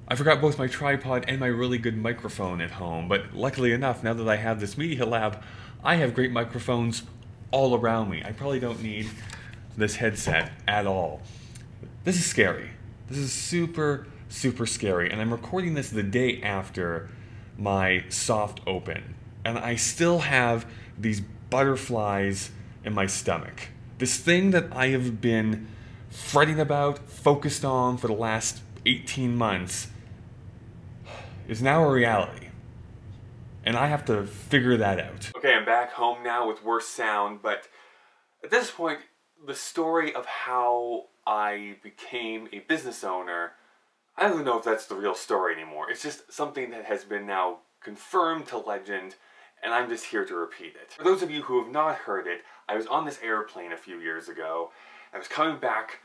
I forgot both my tripod and my really good microphone at home, but luckily enough, now that I have this media lab, I have great microphones all around me. I probably don't need this headset at all. This is scary. This is super, super scary, and I'm recording this the day after my soft open, and I still have these butterflies in my stomach. This thing that I have been fretting about, focused on for the last 18 months, is now a reality. And I have to figure that out. Okay, I'm back home now with worse sound, but at this point, the story of how I became a business owner, I don't even know if that's the real story anymore. It's just something that has been now confirmed to legend, and I'm just here to repeat it. For those of you who have not heard it, I was on this airplane a few years ago. I was coming back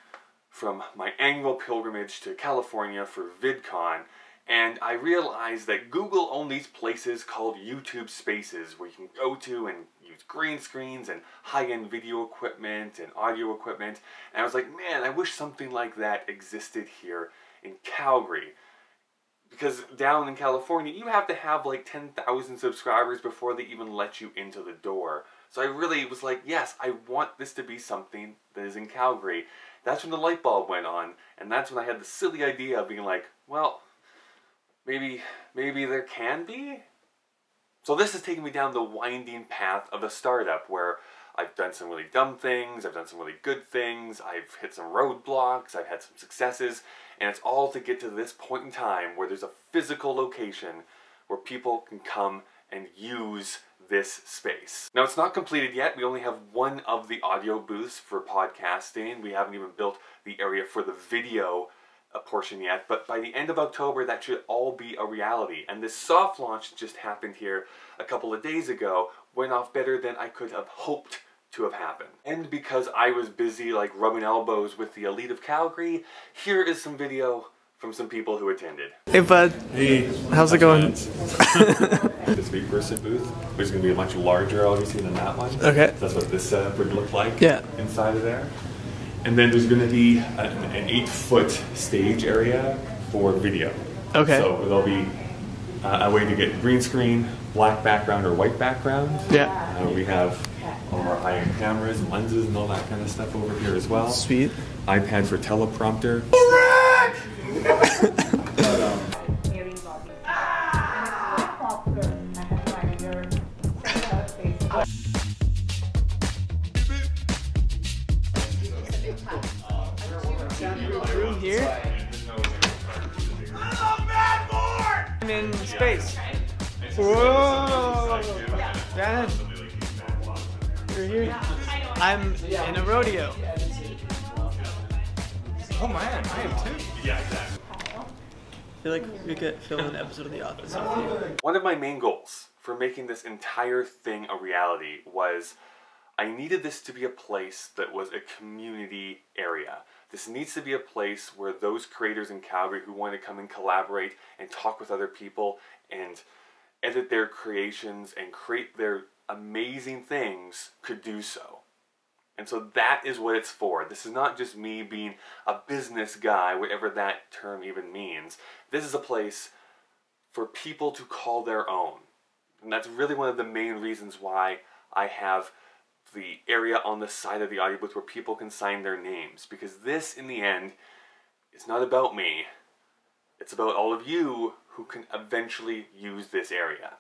from my annual pilgrimage to California for VidCon, and I realized that Google owned these places called YouTube Spaces where you can go to and use green screens and high-end video equipment and audio equipment. And I was like, man, I wish something like that existed here in Calgary. Because down in California, you have to have like 10,000 subscribers before they even let you into the door. So I really was like, yes, I want this to be something that is in Calgary. That's when the light bulb went on, and that's when I had the silly idea of being like, well, maybe there can be? So this has taken me down the winding path of a startup where I've done some really dumb things, I've done some really good things, I've hit some roadblocks, I've had some successes, and it's all to get to this point in time where there's a physical location where people can come and use this space. Now it's not completed yet. We only have one of the audio booths for podcasting. We haven't even built the area for the video portion yet, but by the end of October that should all be a reality. And this soft launch just happened here a couple of days ago, went off better than I could have hoped to have happened. And because I was busy like rubbing elbows with the elite of Calgary, here is some video from some people who attended. Hey bud. Hey. How's it going? This big person booth, which is going to be much larger obviously than that one. Okay. That's what this setup would look like inside of there. And then there's going to be an 8-foot stage area for video. Okay. So there'll be a way to get green screen, black background, or white background. Yeah. We have all our high-end cameras and lenses and all that kind of stuff over here as well. Sweet. iPad for teleprompter. Here? I'm in space. Whoa! Dad, you're here. I'm in a rodeo. Oh man, I am too. Yeah, exactly. I feel like we could film an episode of The Office with you. One of my main goals for making this entire thing a reality was I needed this to be a place that was a community area. This needs to be a place where those creators in Calgary who want to come and collaborate and talk with other people and edit their creations and create their amazing things could do so. And so that is what it's for. This is not just me being a business guy, whatever that term even means. This is a place for people to call their own. And that's really one of the main reasons why I have the area on the side of the audio booth where people can sign their names. Because this, in the end, is not about me. It's about all of you who can eventually use this area.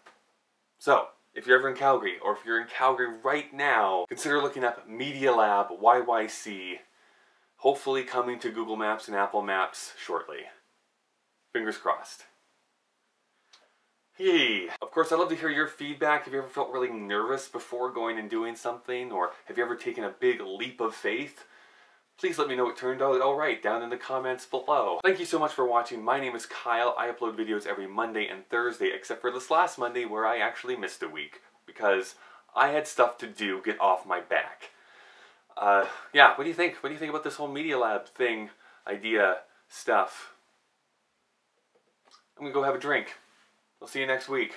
So, if you're ever in Calgary, or if you're in Calgary right now, consider looking up Media Lab YYC, hopefully coming to Google Maps and Apple Maps shortly. Fingers crossed. Hey, of course I'd love to hear your feedback. Have you ever felt really nervous before going and doing something? Or have you ever taken a big leap of faith? Please let me know it turned out alright down in the comments below. Thank you so much for watching. My name is Kyle. I upload videos every Monday and Thursday, except for this last Monday where I actually missed a week because I had stuff to do, get off my back. Yeah, what do you think? What do you think about this whole Media Lab thing, idea, stuff? I'm gonna go have a drink. I'll see you next week.